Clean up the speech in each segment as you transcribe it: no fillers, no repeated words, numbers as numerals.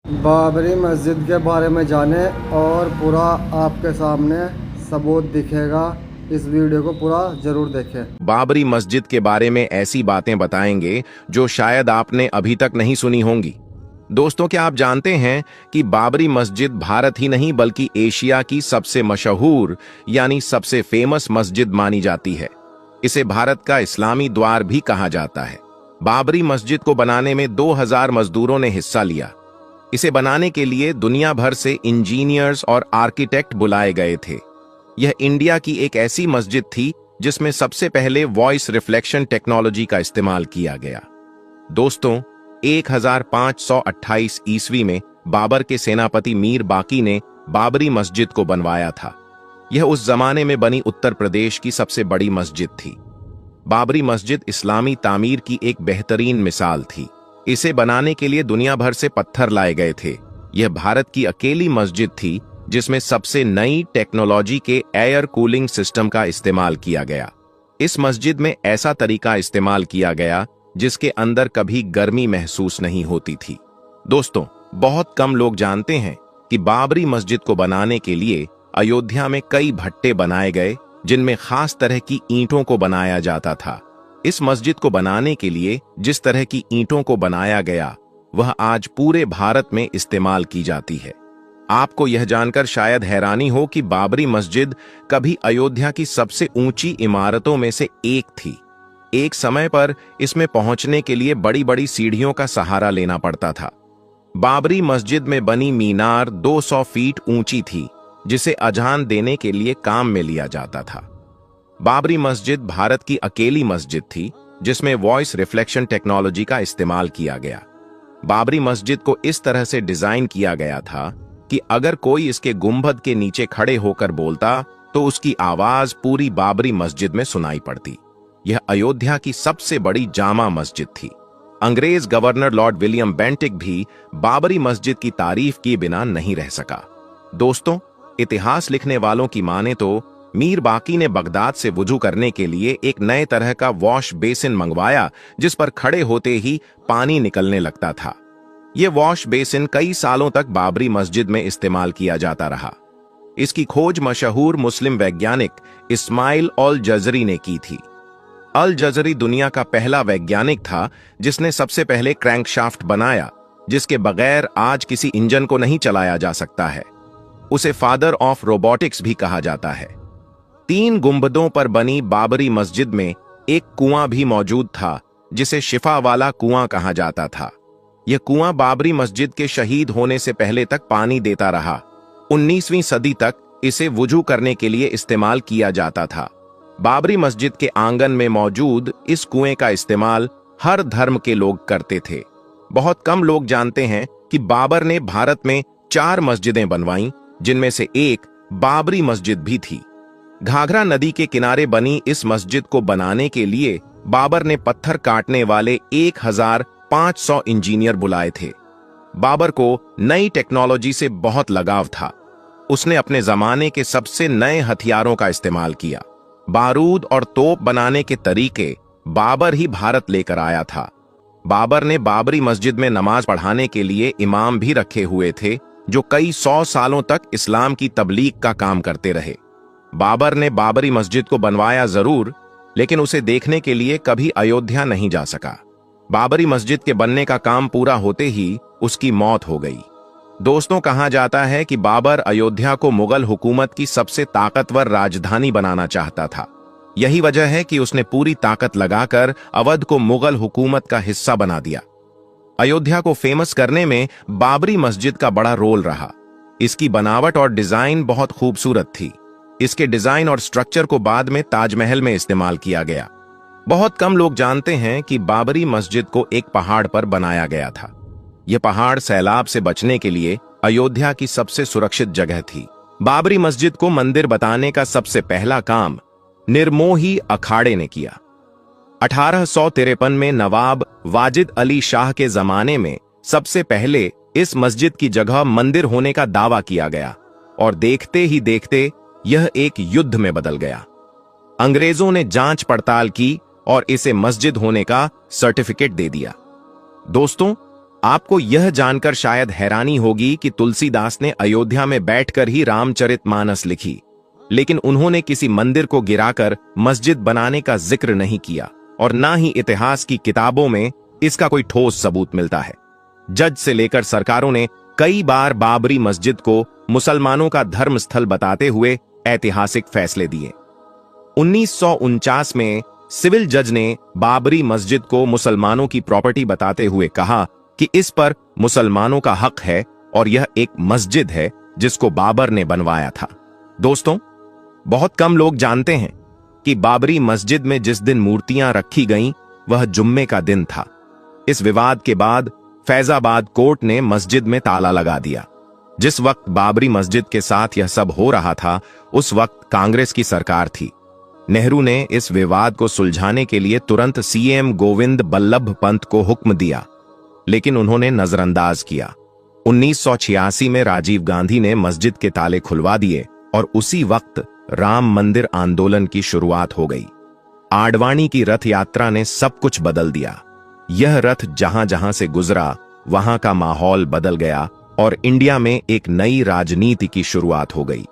बाबरी मस्जिद के बारे में जाने और पूरा आपके सामने सबूत दिखेगा। इस वीडियो को पूरा जरूर देखें। बाबरी मस्जिद के बारे में ऐसी बातें बताएंगे जो शायद आपने अभी तक नहीं सुनी होंगी। दोस्तों, क्या आप जानते हैं कि बाबरी मस्जिद भारत ही नहीं बल्कि एशिया की सबसे मशहूर यानी सबसे फेमस मस्जिद मानी जाती है। इसे भारत का इस्लामी द्वार भी कहा जाता है। बाबरी मस्जिद को बनाने में 2000 मजदूरों ने हिस्सा लिया। इसे बनाने के लिए दुनिया भर से इंजीनियर्स और आर्किटेक्ट बुलाए गए थे। यह इंडिया की एक ऐसी मस्जिद थी जिसमें सबसे पहले वॉइस रिफ्लेक्शन टेक्नोलॉजी का इस्तेमाल किया गया। दोस्तों, 1528 ईस्वी में बाबर के सेनापति मीर बाकी ने बाबरी मस्जिद को बनवाया था। यह उस जमाने में बनी उत्तर प्रदेश की सबसे बड़ी मस्जिद थी। बाबरी मस्जिद इस्लामी तामीर की एक बेहतरीन मिसाल थी। इसे बनाने के लिए दुनिया भर से पत्थर लाए गए थे। यह भारत की अकेली मस्जिद थी जिसमें सबसे नई टेक्नोलॉजी के एयर कूलिंग सिस्टम का इस्तेमाल किया गया। इस मस्जिद में ऐसा तरीका इस्तेमाल किया गया जिसके अंदर कभी गर्मी महसूस नहीं होती थी। दोस्तों, बहुत कम लोग जानते हैं कि बाबरी मस्जिद को बनाने के लिए अयोध्या में कई भट्टे बनाए गए जिनमें खास तरह की ईंटों को बनाया जाता था। इस मस्जिद को बनाने के लिए जिस तरह की ईंटों को बनाया गया वह आज पूरे भारत में इस्तेमाल की जाती है। आपको यह जानकर शायद हैरानी हो कि बाबरी मस्जिद कभी अयोध्या की सबसे ऊंची इमारतों में से एक थी। एक समय पर इसमें पहुंचने के लिए बड़ी बड़ी सीढ़ियों का सहारा लेना पड़ता था। बाबरी मस्जिद में बनी मीनार 200 फीट ऊंची थी जिसे अजान देने के लिए काम में लिया जाता था। बाबरी मस्जिद भारत की अकेली मस्जिद थी जिसमें वॉइस रिफ्लेक्शन टेक्नोलॉजी का इस्तेमाल किया गया। बाबरी मस्जिद को इस तरह से डिजाइन किया गया था कि अगर कोई इसके गुंबद के नीचे खड़े होकर बोलता तो उसकी आवाज पूरी बाबरी मस्जिद में सुनाई पड़ती। यह अयोध्या की सबसे बड़ी जामा मस्जिद थी। अंग्रेज गवर्नर लॉर्ड विलियम बेंटिक भी बाबरी मस्जिद की तारीफ किए बिना नहीं रह सका। दोस्तों, इतिहास लिखने वालों की माने तो मीर बाकी ने बगदाद से वुजू करने के लिए एक नए तरह का वॉश बेसिन मंगवाया जिस पर खड़े होते ही पानी निकलने लगता था। यह वॉश बेसिन कई सालों तक बाबरी मस्जिद में इस्तेमाल किया जाता रहा। इसकी खोज मशहूर मुस्लिम वैज्ञानिक इस्माइल अल जज़री ने की थी। अल जज़री दुनिया का पहला वैज्ञानिक था जिसने सबसे पहले क्रैंकशाफ्ट बनाया जिसके बगैर आज किसी इंजन को नहीं चलाया जा सकता है। उसे फादर ऑफ रोबोटिक्स भी कहा जाता है। 3 गुंबदों पर बनी बाबरी मस्जिद में एक कुआं भी मौजूद था जिसे शिफा वाला कुआं कहा जाता था। यह कुआं बाबरी मस्जिद के शहीद होने से पहले तक पानी देता रहा। 19वीं सदी तक इसे वुजू करने के लिए इस्तेमाल किया जाता था। बाबरी मस्जिद के आंगन में मौजूद इस कुएं का इस्तेमाल हर धर्म के लोग करते थे। बहुत कम लोग जानते हैं कि बाबर ने भारत में 4 मस्जिदें बनवाईं जिनमें से एक बाबरी मस्जिद भी थी। घाघरा नदी के किनारे बनी इस मस्जिद को बनाने के लिए बाबर ने पत्थर काटने वाले 1500 इंजीनियर बुलाए थे। बाबर को नई टेक्नोलॉजी से बहुत लगाव था। उसने अपने जमाने के सबसे नए हथियारों का इस्तेमाल किया। बारूद और तोप बनाने के तरीके बाबर ही भारत लेकर आया था। बाबर ने बाबरी मस्जिद में नमाज पढ़ाने के लिए इमाम भी रखे हुए थे जो कई 100 सालों तक इस्लाम की तबलीग का काम करते रहे। बाबर ने बाबरी मस्जिद को बनवाया जरूर, लेकिन उसे देखने के लिए कभी अयोध्या नहीं जा सका। बाबरी मस्जिद के बनने का काम पूरा होते ही उसकी मौत हो गई। दोस्तों, कहा जाता है कि बाबर अयोध्या को मुगल हुकूमत की सबसे ताकतवर राजधानी बनाना चाहता था। यही वजह है कि उसने पूरी ताकत लगाकर अवध को मुगल हुकूमत का हिस्सा बना दिया। अयोध्या को फेमस करने में बाबरी मस्जिद का बड़ा रोल रहा। इसकी बनावट और डिजाइन बहुत खूबसूरत थी। इसके डिजाइन और स्ट्रक्चर को बाद में ताजमहल में इस्तेमाल किया गया। बहुत कम लोग जानते हैं कि बाबरी मस्जिद को एक पहाड़ पर बनाया गया था। यह पहाड़ सैलाब से बचने के लिए अयोध्या की सबसे सुरक्षित जगह थी। बाबरी मस्जिद को मंदिर बताने का सबसे पहला काम निर्मोही अखाड़े ने किया। 1853 में नवाब वाजिद अली शाह के जमाने में सबसे पहले इस मस्जिद की जगह मंदिर होने का दावा किया गया और देखते ही देखते यह एक युद्ध में बदल गया। अंग्रेजों ने जांच पड़ताल की और इसे मस्जिद होने का सर्टिफिकेट दे दिया। दोस्तों, आपको यह जानकर शायद हैरानी होगी कि तुलसीदास ने अयोध्या में बैठकर ही रामचरितमानस लिखी, लेकिन उन्होंने किसी मंदिर को गिराकर मस्जिद बनाने का जिक्र नहीं किया और ना ही इतिहास की किताबों में इसका कोई ठोस सबूत मिलता है। जज से लेकर सरकारों ने कई बार बाबरी मस्जिद को मुसलमानों का धर्म स्थल बताते हुए ऐतिहासिक फैसले दिए। 1949 में सिविल जज ने बाबरी मस्जिद को मुसलमानों की प्रॉपर्टी बताते हुए कहा कि इस पर मुसलमानों का हक है और यह एक मस्जिद है जिसको बाबर ने बनवाया था। दोस्तों, बहुत कम लोग जानते हैं कि बाबरी मस्जिद में जिस दिन मूर्तियां रखी गईं वह जुम्मे का दिन था। इस विवाद के बाद फैजाबाद कोर्ट ने मस्जिद में ताला लगा दिया। जिस वक्त बाबरी मस्जिद के साथ यह सब हो रहा था, उस वक्त कांग्रेस की सरकार थी। नेहरू ने इस विवाद को सुलझाने के लिए तुरंत सीएम गोविंद बल्लभ पंत को हुक्म दिया, लेकिन उन्होंने नजरअंदाज किया। 1986 में राजीव गांधी ने मस्जिद के ताले खुलवा दिए और उसी वक्त राम मंदिर आंदोलन की शुरुआत हो गई। आडवाणी की रथ यात्रा ने सब कुछ बदल दिया। यह रथ जहां जहां से गुजरा वहां का माहौल बदल गया और इंडिया में एक नई राजनीति की शुरुआत हो गई।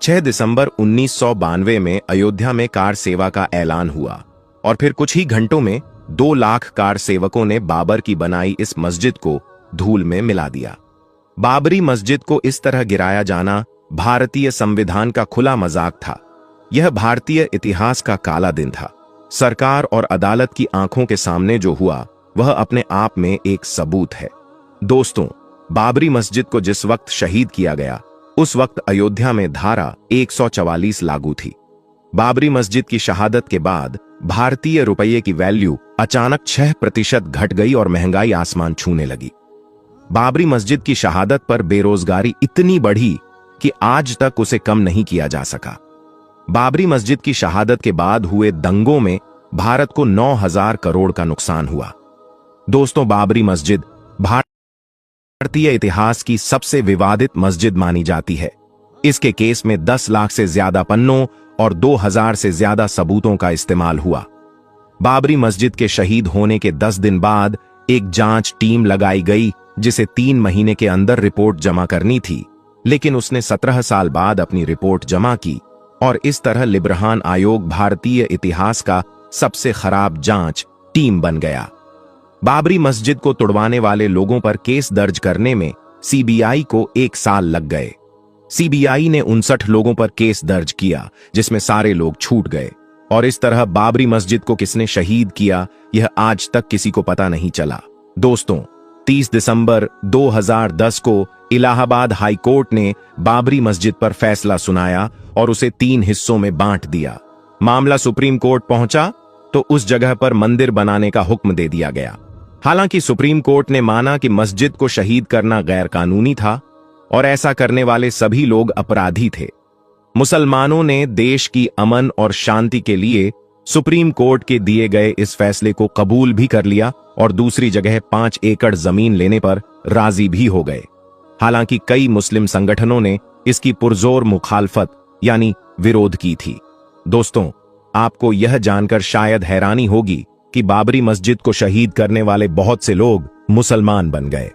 6 दिसंबर 1992 में अयोध्या में कार सेवा का ऐलान हुआ और फिर कुछ ही घंटों में 2 लाख कार सेवकों ने बाबर की बनाई इस मस्जिद को धूल में मिला दिया। बाबरी मस्जिद को इस तरह गिराया जाना भारतीय संविधान का खुला मजाक था। यह भारतीय इतिहास का काला दिन था। सरकार और अदालत की आंखों के सामने जो हुआ वह अपने आप में एक सबूत है। दोस्तों, बाबरी मस्जिद को जिस वक्त शहीद किया गया उस वक्त अयोध्या में धारा 144 लागू थी। बाबरी मस्जिद की शहादत के बाद भारतीय रुपये की वैल्यू अचानक 6% घट गई और महंगाई आसमान छूने लगी। बाबरी मस्जिद की शहादत पर बेरोजगारी इतनी बढ़ी कि आज तक उसे कम नहीं किया जा सका। बाबरी मस्जिद की शहादत के बाद हुए दंगों में भारत को 9,000 करोड़ का नुकसान हुआ। दोस्तों, बाबरी मस्जिद भारतीय इतिहास की सबसे विवादित मस्जिद मानी जाती है। इसके केस में 10 लाख से ज्यादा पन्नों और 2,000 से ज्यादा सबूतों का इस्तेमाल हुआ। बाबरी मस्जिद के शहीद होने के 10 दिन बाद एक जांच टीम लगाई गई जिसे 3 महीने के अंदर रिपोर्ट जमा करनी थी, लेकिन उसने 17 साल बाद अपनी रिपोर्ट जमा की और इस तरह लिब्रहान आयोग भारतीय इतिहास का सबसे खराब जांच टीम बन गया। बाबरी मस्जिद को तुड़वाने वाले लोगों पर केस दर्ज करने में सीबीआई को 1 साल लग गए। सीबीआई ने 59 लोगों पर केस दर्ज किया जिसमें सारे लोग छूट गए और इस तरह बाबरी मस्जिद को किसने शहीद किया यह आज तक किसी को पता नहीं चला। दोस्तों, 30 दिसंबर 2010 को इलाहाबाद हाई कोर्ट ने बाबरी मस्जिद पर फैसला सुनाया और उसे 3 हिस्सों में बांट दिया। मामला सुप्रीम कोर्ट पहुंचा तो उस जगह पर मंदिर बनाने का हुक्म दे दिया गया। हालांकि सुप्रीम कोर्ट ने माना कि मस्जिद को शहीद करना गैर कानूनी था और ऐसा करने वाले सभी लोग अपराधी थे। मुसलमानों ने देश की अमन और शांति के लिए सुप्रीम कोर्ट के दिए गए इस फैसले को कबूल भी कर लिया और दूसरी जगह 5 एकड़ जमीन लेने पर राजी भी हो गए। हालांकि कई मुस्लिम संगठनों ने इसकी पुरजोर मुखालफत यानी विरोध की थी। दोस्तों, आपको यह जानकर शायद हैरानी होगी कि बाबरी मस्जिद को शहीद करने वाले बहुत से लोग मुसलमान बन गए।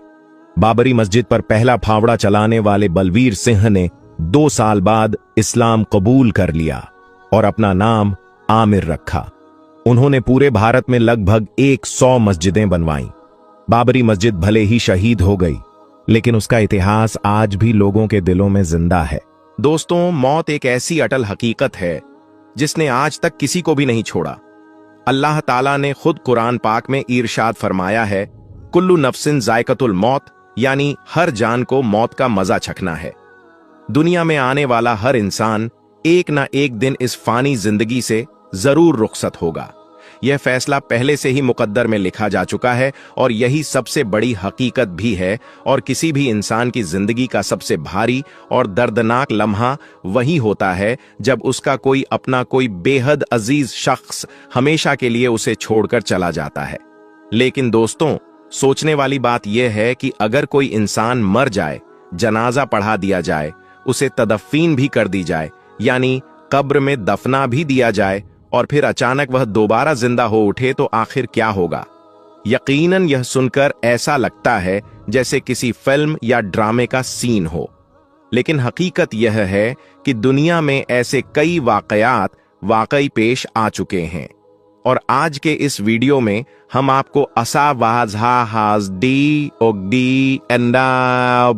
बाबरी मस्जिद पर पहला फावड़ा चलाने वाले बलवीर सिंह ने 2 साल बाद इस्लाम कबूल कर लिया और अपना नाम आमिर रखा। उन्होंने पूरे भारत में लगभग 100 मस्जिदें बनवाईं। बाबरी मस्जिद भले ही शहीद हो गई, लेकिन उसका इतिहास आज भी लोगों के दिलों में जिंदा है। दोस्तों, मौत एक ऐसी अटल हकीकत है जिसने आज तक किसी को भी नहीं छोड़ा। अल्लाह ताला ने खुद कुरान पाक में इरशाद फरमाया है, कुल्लु नफ्सिन जायकतुल मौत, यानी हर जान को मौत का मजा चखना है। दुनिया में आने वाला हर इंसान एक ना एक दिन इस फानी जिंदगी से जरूर रुखसत होगा। यह फैसला पहले से ही मुकद्दर में लिखा जा चुका है और यही सबसे बड़ी हकीकत भी है। और किसी भी इंसान की जिंदगी का सबसे भारी और दर्दनाक लम्हा वही होता है जब उसका कोई अपना कोई बेहद अजीज शख्स हमेशा के लिए उसे छोड़कर चला जाता है। लेकिन दोस्तों, सोचने वाली बात यह है कि अगर कोई इंसान मर जाए, जनाजा पढ़ा दिया जाए, उसे तदफीन भी कर दी जाए, यानी कब्र में दफना भी दिया जाए और फिर अचानक वह दोबारा जिंदा हो उठे तो आखिर क्या होगा? यकीनन यह सुनकर ऐसा लगता है जैसे किसी फिल्म या ड्रामे का सीन हो, लेकिन हकीकत यह है कि दुनिया में ऐसे कई वाकयात वाकई पेश आ चुके हैं। और आज के इस वीडियो में हम आपको असा वाजहा हाज डी ओगडी एंडा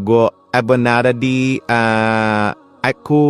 गो एबनारडी अकू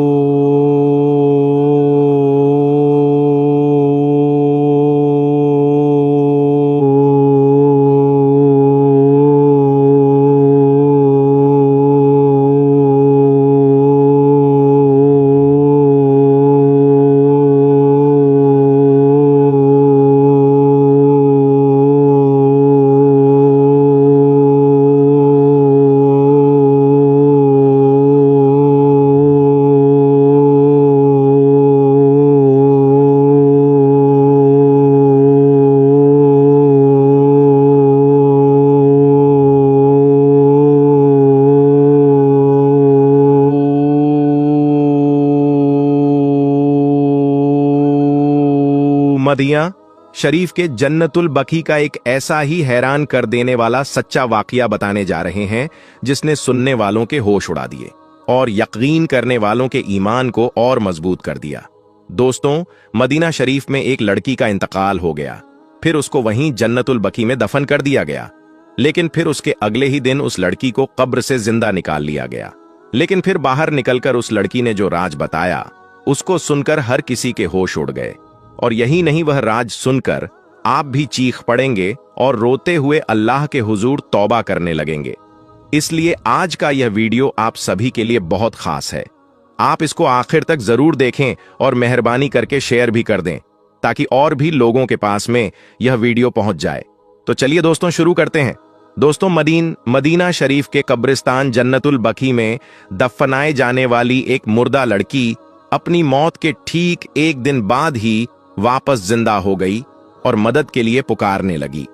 मदिना शरीफ के जन्नतुल बकी का एक ऐसा ही हैरान कर देने वाला सच्चा वाकया बताने जा रहे हैं जिसने सुनने वालों के होश उड़ा दिए और यकीन करने वालों के ईमान को और मजबूत कर दिया। दोस्तों, मदीना शरीफ में एक लड़की का इंतकाल हो गया, फिर उसको वहीं जन्नतुल बकी में दफन कर दिया गया। लेकिन फिर उसके अगले ही दिन उस लड़की को कब्र से जिंदा निकाल लिया गया। लेकिन फिर बाहर निकलकर उस लड़की ने जो राज बताया, उसको सुनकर हर किसी के होश उड़ गए। और यही नहीं, वह राज सुनकर आप भी चीख पड़ेंगे और रोते हुए अल्लाह के हुजूर तौबा करने लगेंगे। इसलिए आज का यह वीडियो आप सभी के लिए बहुत खास है। आप इसको आखिर तक जरूर देखें और मेहरबानी करके शेयर भी कर दें ताकि और भी लोगों के पास में यह वीडियो पहुंच जाए। तो चलिए दोस्तों, शुरू करते हैं। दोस्तों, मदीना शरीफ के कब्रिस्तान जन्नतुल बकी में दफनाए जाने वाली एक मुर्दा लड़की अपनी मौत के ठीक एक दिन बाद ही वापस जिंदा हो गई और मदद के लिए पुकारने लगी।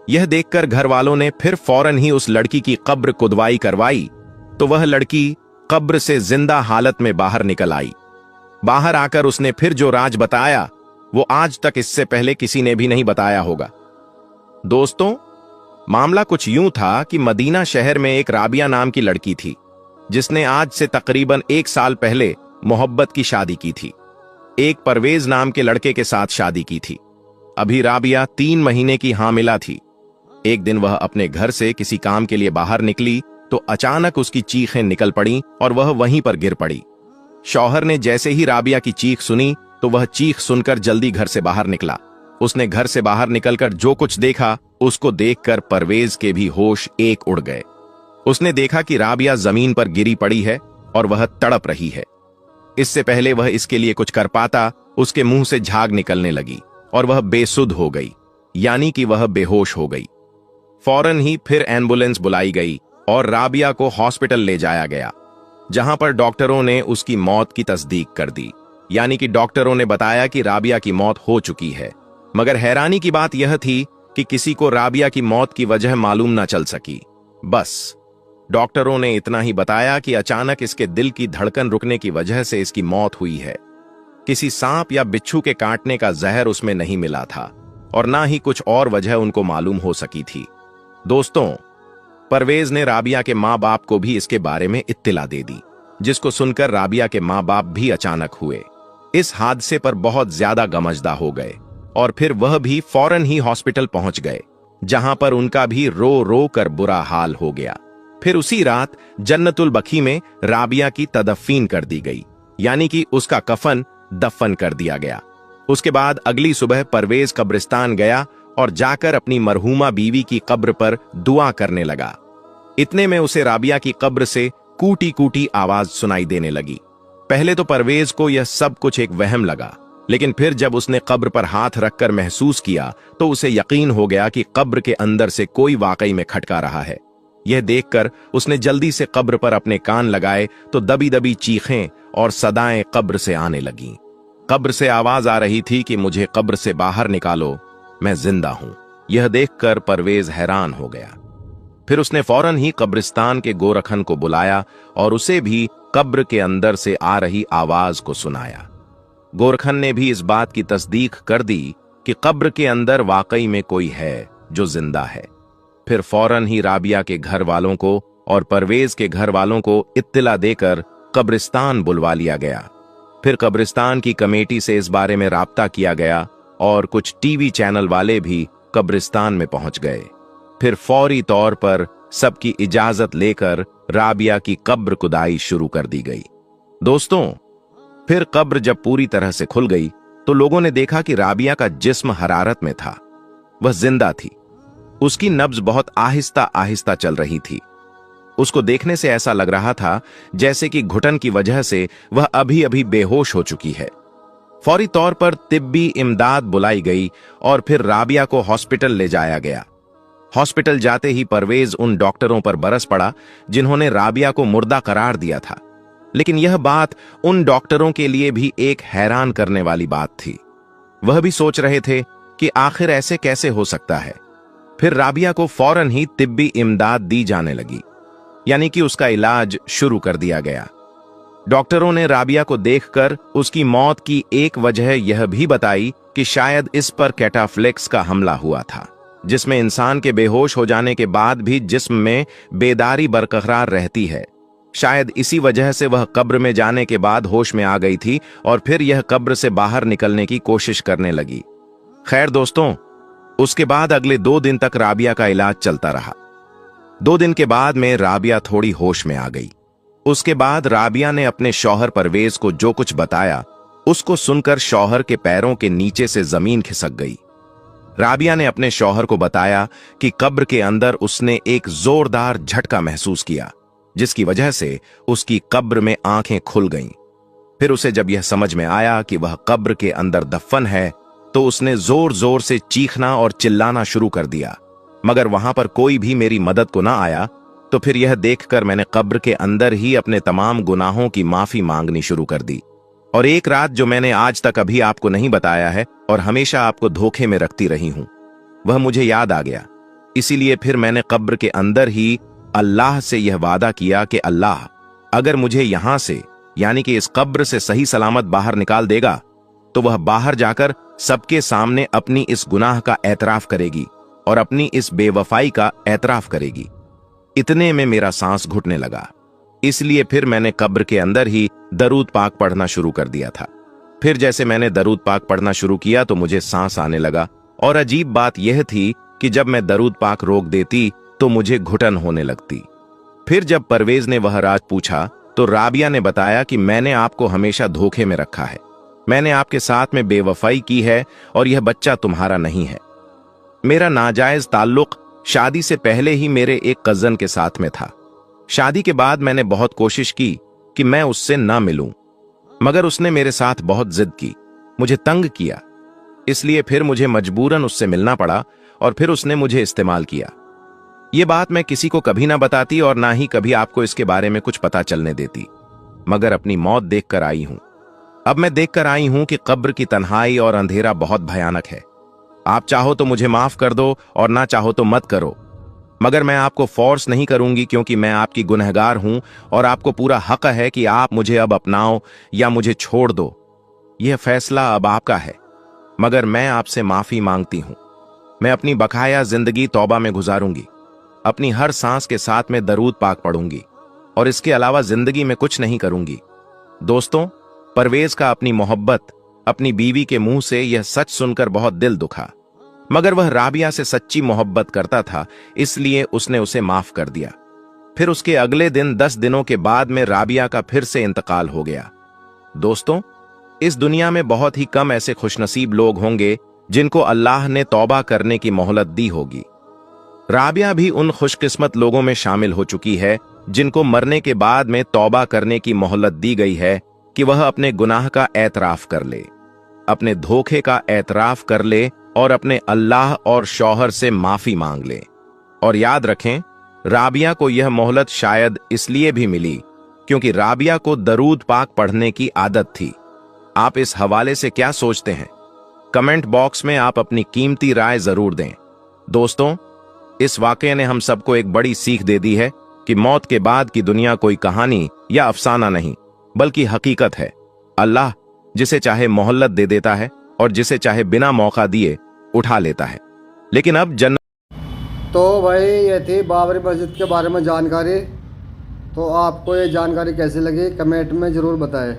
यह देखकर घर वालों ने फिर फौरन ही उस लड़की की कब्र खुदवाई करवाई, तो वह लड़की कब्र से जिंदा हालत में बाहर निकल आई। बाहर आकर उसने फिर जो राज बताया वो आज तक इससे पहले किसी ने भी नहीं बताया होगा। दोस्तों, मामला कुछ यूं था कि मदीना शहर में एक राबिया नाम की लड़की थी जिसने आज से तकरीबन 1 साल पहले मोहब्बत की शादी की थी। एक परवेज नाम के लड़के के साथ शादी की थी। अभी राबिया 3 महीने की हामिला थी। एक दिन वह अपने घर से किसी काम के लिए बाहर निकली तो अचानक उसकी चीखें निकल पड़ी और वह वहीं पर गिर पड़ी। शौहर ने जैसे ही राबिया की चीख सुनी तो वह चीख सुनकर जल्दी घर से बाहर निकला। उसने घर से बाहर निकलकर जो कुछ देखा उसको देखकर परवेज के भी होश एक उड़ गए। उसने देखा कि राबिया जमीन पर गिरी पड़ी है और वह तड़प रही है। इससे पहले वह इसके लिए कुछ कर पाता, उसके मुंह से झाग निकलने लगी और वह बेसुध हो गई, यानी कि वह बेहोश हो गई। फौरन ही फिर एम्बुलेंस बुलाई गई और राबिया को हॉस्पिटल ले जाया गया, जहां पर डॉक्टरों ने उसकी मौत की तस्दीक कर दी। यानी कि डॉक्टरों ने बताया कि राबिया की मौत हो चुकी है। मगर हैरानी की बात यह थी कि किसी को राबिया की मौत की वजह मालूम न चल सकी। बस डॉक्टरों ने इतना ही बताया कि अचानक इसके दिल की धड़कन रुकने की वजह से इसकी मौत हुई है। किसी सांप या बिच्छू के काटने का जहर उसमें नहीं मिला था और ना ही कुछ और वजह उनको मालूम हो सकी थी। दोस्तों, परवेज ने राबिया के माँ बाप को भी इसके बारे में इत्तिला दे दी, जिसको सुनकर राबिया के माँ बाप भी अचानक हुए। इस हादसे पर बहुत ज्यादा गमजदा हो गए और फिर वह भी फौरन ही हॉस्पिटल पहुंच गए, जहां पर उनका भी रो रो कर बुरा हाल हो गया। फिर उसी रात जन्नतुल बकी में राबिया की तदफीन कर दी गई, यानी कि उसका कफन दफन कर दिया गया। उसके बाद अगली सुबह परवेज कब्रिस्तान गया और जाकर अपनी मरहूमा बीवी की कब्र पर दुआ करने लगा। इतने में उसे राबिया की कब्र से कूटी कूटी आवाज सुनाई देने लगी। पहले तो परवेज को यह सब कुछ एक वहम लगा, लेकिन फिर जब उसने कब्र पर हाथ रखकर महसूस किया तो उसे यकीन हो गया कि कब्र के अंदर से कोई वाकई में खटका रहा है। यह देखकर उसने जल्दी से कब्र पर अपने कान लगाए तो दबी दबी चीखें और सदाएं कब्र से आने लगीं। कब्र से आवाज आ रही थी कि मुझे कब्र से बाहर निकालो, मैं जिंदा हूं। यह देखकर परवेज हैरान हो गया। फिर उसने फौरन ही कब्रिस्तान के गोरखन को बुलाया और उसे भी कब्र के अंदर से आ रही आवाज को सुनाया। गोरखन ने भी इस बात की तस्दीक कर दी कि कब्र के अंदर वाकई में कोई है जो जिंदा है। फिर फौरन ही राबिया के घर वालों को और परवेज के घर वालों को इत्तिला देकर कब्रिस्तान बुलवा लिया गया। फिर कब्रिस्तान की कमेटी से इस बारे में राब्ता किया गया और कुछ टीवी चैनल वाले भी कब्रिस्तान में पहुंच गए। फिर फौरी तौर पर सबकी इजाजत लेकर राबिया की कब्र खुदाई शुरू कर दी गई। दोस्तों, फिर कब्र जब पूरी तरह से खुल गई तो लोगों ने देखा कि राबिया का जिस्म हरारत में था, वह जिंदा थी। उसकी नब्ज बहुत आहिस्ता आहिस्ता चल रही थी। उसको देखने से ऐसा लग रहा था जैसे कि घुटन की वजह से वह अभी अभी बेहोश हो चुकी है। फौरी तौर पर तिब्बी इमदाद बुलाई गई और फिर राबिया को हॉस्पिटल ले जाया गया। हॉस्पिटल जाते ही परवेज उन डॉक्टरों पर बरस पड़ा जिन्होंने राबिया को मुर्दा करार दिया था। लेकिन यह बात उन डॉक्टरों के लिए भी एक हैरान करने वाली बात थी। वह भी सोच रहे थे कि आखिर ऐसे कैसे हो सकता है। फिर राबिया को फौरन ही तिब्बी इमदाद दी जाने लगी, यानी कि उसका इलाज शुरू कर दिया गया। डॉक्टरों ने राबिया को देखकर उसकी मौत की एक वजह यह भी बताई कि शायद इस पर कैटाफ्लेक्स का हमला हुआ था, जिसमें इंसान के बेहोश हो जाने के बाद भी जिस्म में बेदारी बरकरार रहती है। शायद इसी वजह से वह कब्र में जाने के बाद होश में आ गई थी और फिर यह कब्र से बाहर निकलने की कोशिश करने लगी। खैर दोस्तों, उसके बाद अगले 2 दिन तक राबिया का इलाज चलता रहा। 2 दिन के बाद में राबिया थोड़ी होश में आ गई। उसके बाद राबिया ने अपने शौहर परवेज को जो कुछ बताया, उसको सुनकर शौहर के पैरों के नीचे से जमीन खिसक गई। राबिया ने अपने शौहर को बताया कि कब्र के अंदर उसने एक जोरदार झटका महसूस किया, जिसकी वजह से उसकी कब्र में आंखें खुल गईं। फिर उसे जब यह समझ में आया कि वह कब्र के अंदर दफन है, तो उसने जोर जोर से चीखना और चिल्लाना शुरू कर दिया। मगर वहां पर कोई भी मेरी मदद को ना आया। तो फिर यह देखकर मैंने कब्र के अंदर ही अपने तमाम गुनाहों की माफी मांगनी शुरू कर दी। और एक रात जो मैंने आज तक अभी आपको नहीं बताया है और हमेशा आपको धोखे में रखती रही हूं, वह मुझे याद आ गया। इसीलिए फिर मैंने कब्र के अंदर ही अल्लाह से यह वादा किया कि अल्लाह, अगर मुझे यहां से यानी कि इस कब्र से सही सलामत बाहर निकाल देगा, तो वह बाहर जाकर सबके सामने अपनी इस गुनाह का एतराफ करेगी और अपनी इस बेवफाई का एतराफ करेगी। इतने में मेरा सांस घुटने लगा। इसलिए फिर मैंने कब्र के अंदर ही दरूद पाक पढ़ना शुरू कर दिया था। फिर जैसे मैंने दरूद पाक पढ़ना शुरू किया तो मुझे सांस आने लगा। और अजीब बात यह थी कि जब मैं दरूद पाक रोक देती तो मुझे घुटन होने लगती। फिर जब परवेज ने वह राज पूछा तो राबिया ने बताया कि मैंने आपको हमेशा धोखे में रखा है, मैंने आपके साथ में बेवफाई की है और यह बच्चा तुम्हारा नहीं है। मेरा नाजायज ताल्लुक शादी से पहले ही मेरे एक कजन के साथ में था। शादी के बाद मैंने बहुत कोशिश की कि मैं उससे ना मिलूं, मगर उसने मेरे साथ बहुत जिद की, मुझे तंग किया। इसलिए फिर मुझे मजबूरन उससे मिलना पड़ा और फिर उसने मुझे इस्तेमाल किया। ये बात मैं किसी को कभी ना बताती और ना ही कभी आपको इसके बारे में कुछ पता चलने देती, मगर अपनी मौत देखकर आई हूं। अब मैं देखकर आई हूं कि कब्र की तन्हाई और अंधेरा बहुत भयानक है। आप चाहो तो मुझे माफ कर दो और ना चाहो तो मत करो, मगर मैं आपको फोर्स नहीं करूंगी, क्योंकि मैं आपकी गुनहगार हूं और आपको पूरा हक है कि आप मुझे अब अपनाओ या मुझे छोड़ दो। यह फैसला अब आपका है, मगर मैं आपसे माफी मांगती हूं। मैं अपनी बकाया जिंदगी तौबा में गुजारूंगी, अपनी हर सांस के साथ में दरूद पाक पढ़ूंगी और इसके अलावा जिंदगी में कुछ नहीं करूंगी। दोस्तों, परवेज का अपनी मोहब्बत, अपनी बीवी के मुंह से यह सच सुनकर बहुत दिल दुखा, मगर वह राबिया से सच्ची मोहब्बत करता था, इसलिए उसने उसे माफ कर दिया। फिर उसके अगले दिन 10 दिनों के बाद में राबिया का फिर से इंतकाल हो गया। दोस्तों, इस दुनिया में बहुत ही कम ऐसे खुशनसीब लोग होंगे जिनको अल्लाह ने तौबा करने की मोहलत दी होगी। राबिया भी उन खुशकिस्मत लोगों में शामिल हो चुकी है जिनको मरने के बाद में तौबा करने की मोहलत दी गई है कि वह अपने गुनाह का एतराफ कर ले, अपने धोखे का एतराफ कर ले और अपने अल्लाह और शौहर से माफी मांग ले। और याद रखें, राबिया को यह मोहलत शायद इसलिए भी मिली क्योंकि राबिया को दरूद पाक पढ़ने की आदत थी। आप इस हवाले से क्या सोचते हैं? कमेंट बॉक्स में आप अपनी कीमती राय जरूर दें। दोस्तों, इस वाकये ने हम सबको एक बड़ी सीख दे दी है कि मौत के बाद की दुनिया कोई कहानी या अफसाना नहीं, बल्कि हकीकत है। अल्लाह जिसे चाहे मोहल्लत दे देता है और जिसे चाहे बिना मौका दिए उठा लेता है। लेकिन अब तो भाई ये थी बाबरी मस्जिद के बारे में जानकारी। तो आपको ये जानकारी कैसी लगी कमेंट में ज़रूर बताएं।